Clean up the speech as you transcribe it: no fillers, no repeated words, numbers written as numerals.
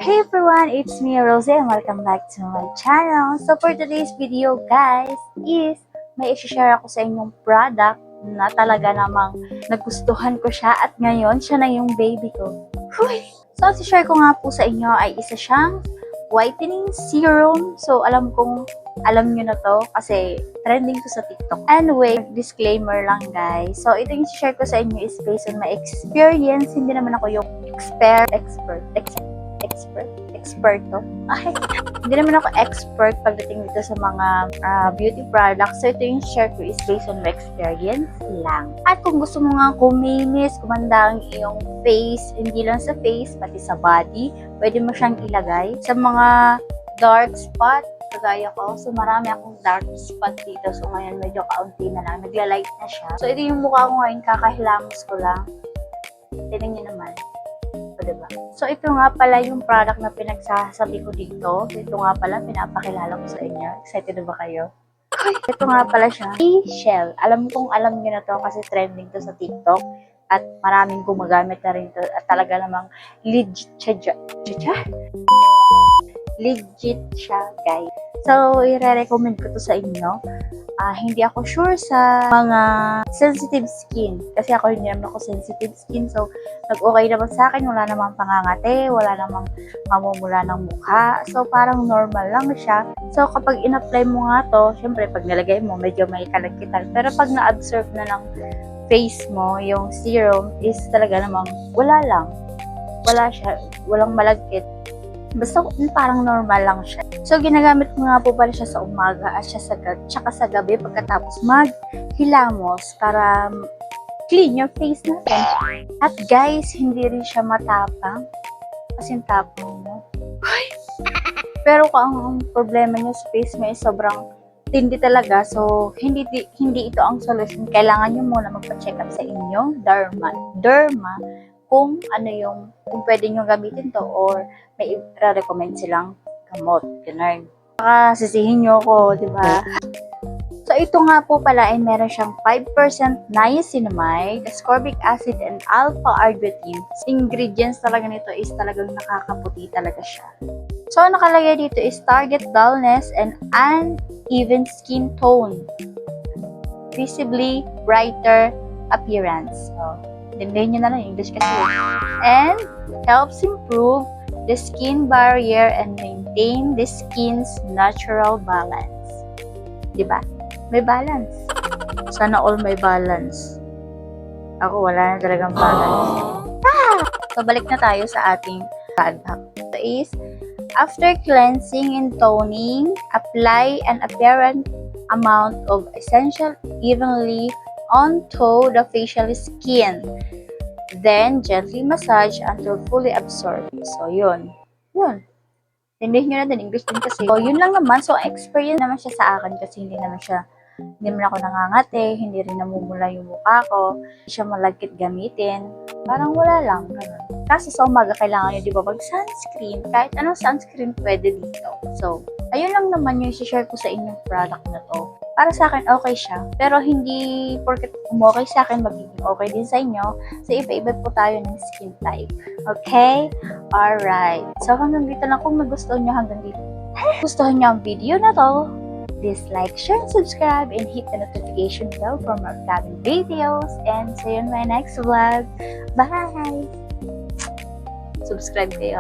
Hey everyone, it's me Rose and welcome back to my channel. So for today's video guys is may i-share ako sa inyong product na talaga namang nagustuhan ko siya at ngayon siya na yung baby ko. Huy! So i-share ko nga po sa inyo ay isa siyang whitening serum. So alam nyo na to kasi trending to sa TikTok. Anyway, disclaimer lang guys. So ito yung share ko sa inyo is based on my experience. Hindi naman ako yung experto. Ay, hindi naman ako expert pagdating dito sa mga beauty products. So ito yung share ko is based on my experience lang. At kung gusto mo nga kuminis, kumanda ang iyong face, hindi lang sa face, pati sa body, pwede mo siyang ilagay sa mga dark spot kagaya ko. So, marami akong dark spot dito. So, ngayon medyo kaunti na lang. Nagla-light na siya. So, ito yung mukha ko ngayon. Kakahilamos ko lang. Tignan nyo naman. O, diba? So, ito nga pala yung product na pinagsasabi ko dito. Ito nga pala, pinapakilala ko sa inyo. Excited na ba kayo? Ito nga pala siya. Shell. Alam nyo na to kasi trending to sa TikTok. At maraming gumagamit na rin to. At talaga namang legit siya, guys. So, i-recommend ko to sa inyo. Hindi ako sure sa mga sensitive skin. Kasi ako hindi naman ako sensitive skin. So, nag-okay naman sa akin. Wala namang pangangate. Wala namang mamumula ng mukha. So, parang normal lang siya. So, kapag in-apply mo nga to, syempre, pag nilagay mo, medyo may kalagkitan. Pero pag na-absorb na ng face mo, yung serum, is talaga namang wala lang. Wala siya. Walang malagkit. Basta parang normal lang siya. So, ginagamit ko nga po pala siya sa umaga at tsaka sa gabi pagkatapos maghilamos para clean your face natin. At guys, hindi rin siya matapang. Kasi tapang mo. Pero kung ang problema niyo sa face mo ay sobrang tindi talaga, so hindi ito ang solution. Kailangan niyo muna magpa-check up sa inyong derma kung pwede nyo gamitin to or may i-recommend silang gamot. Ganun. Baka sisihin nyo ako, di ba? So, ito nga po pala ay meron siyang 5% niacinamide, ascorbic acid, and alpha-arbutin. Ingredients talaga nito is talagang nakakaputi talaga siya. So, nakalagay dito is target dullness and uneven skin tone. Visibly brighter appearance. So, dindahin nyo na lang English kasi. And helps improve the skin barrier and maintain the skin's natural balance. Diba? May balance. Sana all may balance. Ako wala na talagang balance. So, balik na tayo sa ating product. So, is, after cleansing and toning, apply an apparent amount of essential evenly onto the facial skin. Then, gently massage until fully absorbed. So, yun. Hindi nyo na din English din kasi. So, yun lang naman. So, experience naman siya sa akin kasi hindi naman ako nangangate, hindi rin namumula yung mukha ko, hindi siya malagkit gamitin. Parang wala lang. Ganun. Kasi sa umaga kailangan nyo, di ba, mag-sunscreen. Kahit anong sunscreen pwede dito. So, ayun lang naman yung i-share ko sa inyong product na to. Para sa akin, okay siya. Pero hindi porket okay sa akin, magiging okay din sa inyo. So, iba-iba po tayo ng skin type. Okay? Alright. So, hanggang dito lang. Kung nagustuhan nyo hanggang dito, gustuhan nyo ang video na to, please like, share, and subscribe, and hit the notification bell for more upcoming videos. And see you in my next vlog. Bye! Subscribe kayo